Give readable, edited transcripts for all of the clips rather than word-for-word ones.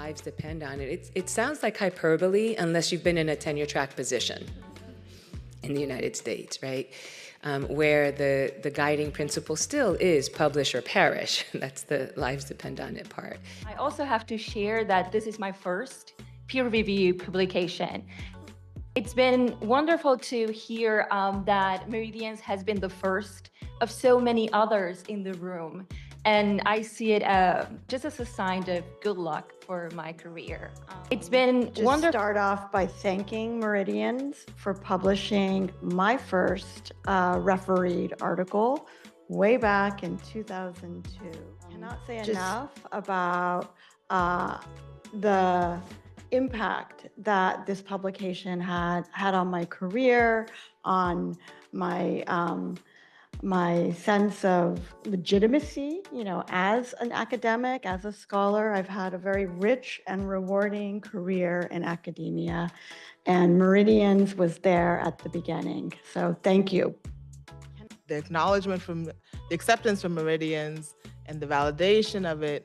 lives depend on it. It sounds like hyperbole unless you've been in a tenure track position in the United States, right? Where the guiding principle still is publish or perish. That's the lives depend on it part. I also have to share that this is my first peer-reviewed publication. It's been wonderful to hear that Meridians has been the first of so many others in the room. And I see it just as a sign of good luck for my career. It's been wonderful. Start off by thanking Meridians for publishing my first refereed article way back in 2002. I cannot say enough about the impact that this publication had on my career, on my my sense of legitimacy, as an academic, as a scholar. I've had a very rich and rewarding career in academia, and Meridians was there at the beginning. So thank you. The acknowledgement from the acceptance from Meridians and the validation of it,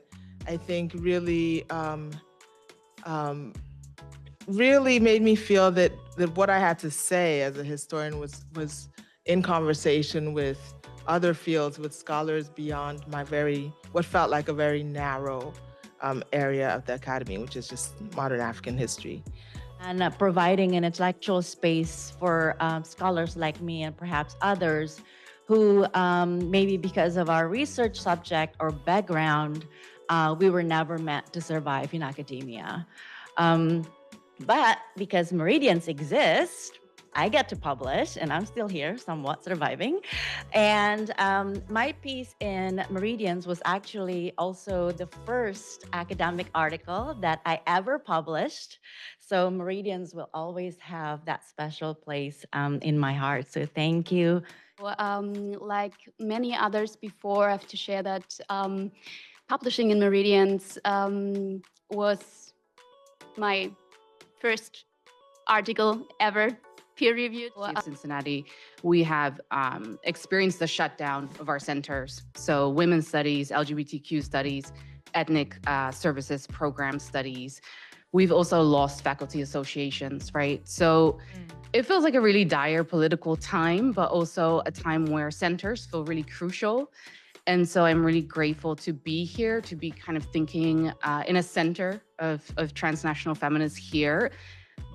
I think really really made me feel that what I had to say as a historian was in conversation with other fields, with scholars beyond what felt like a very narrow area of the academy, which is just modern African history. And providing an intellectual space for scholars like me and perhaps others who maybe because of our research subject or background, we were never meant to survive in academia. But because Meridians exist, I get to publish, and I'm still here, somewhat surviving. And my piece in Meridians was actually also the first academic article that I ever published. So Meridians will always have that special place in my heart. So thank you. Like many others before, I have to share that publishing in Meridians was my first article ever peer-reviewed. Cincinnati, we have experienced the shutdown of our centers. So women's studies, LGBTQ studies, ethnic services program studies. We've also lost faculty associations, right? So it feels like a really dire political time, but also a time where centers feel really crucial. And so I'm really grateful to be here, to be kind of thinking in a center of transnational feminists here.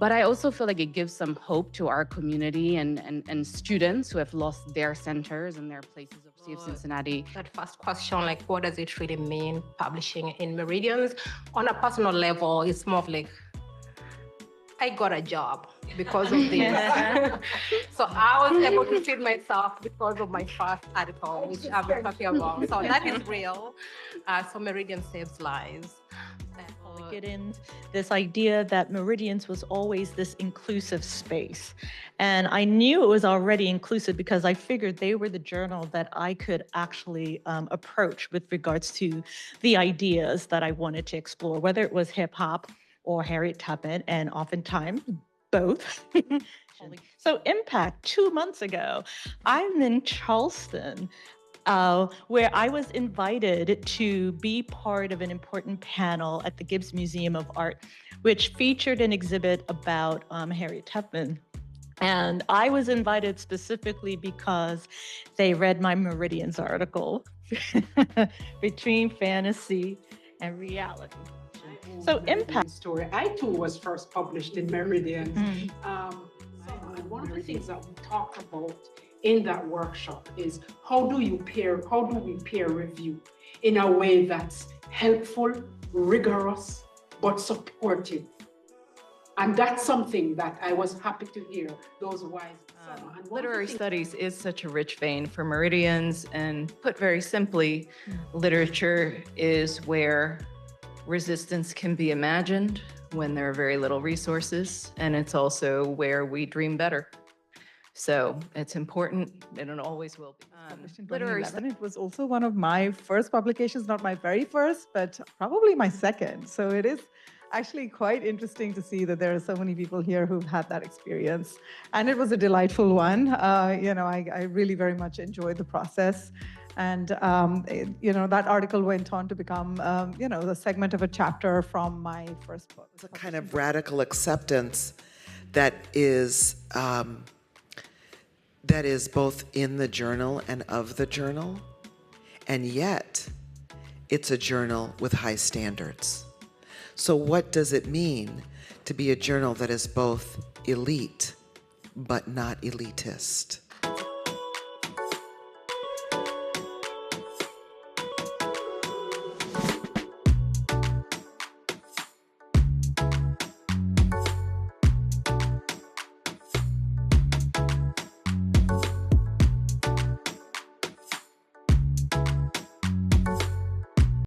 But I also feel like it gives some hope to our community and students who have lost their centers and their places of Cincinnati. That first question, like, what does it really mean, publishing in Meridians? On a personal level, it's more of like, I got a job because of this. So I was able to feed myself because of my first article, which I've been talking about. So that is real. So Meridian saves lives. Get in this idea that Meridians was always this inclusive space. And I knew it was already inclusive because I figured they were the journal that I could actually approach with regards to the ideas that I wanted to explore, whether it was hip hop or Harriet Tubman, and oftentimes both. So impact, 2 months ago, I'm in Charleston, where I was invited to be part of an important panel at the Gibbs Museum of Art, which featured an exhibit about Harriet Tubman. And I was invited specifically because they read my Meridians article, Between Fantasy and Reality. So impact. Story. I too was first published in Meridians. One of the things that we talked about in that workshop is how do we peer review in a way that's helpful, rigorous, but supportive. And that's something that I was happy to hear, those wise. Literary studies is such a rich vein for Meridians, and put very simply, literature is where resistance can be imagined when there are very little resources, and it's also where we dream better. So it's important, and it always will be. Literary studies. It was also one of my first publications, not my very first, but probably my second. So it is actually quite interesting to see that there are so many people here who've had that experience. And it was a delightful one. I really very much enjoyed the process. And, that article went on to become, the segment of a chapter from my first book. It's a kind of radical acceptance that is both in the journal and of the journal, and yet it's a journal with high standards. So what does it mean to be a journal that is both elite but not elitist?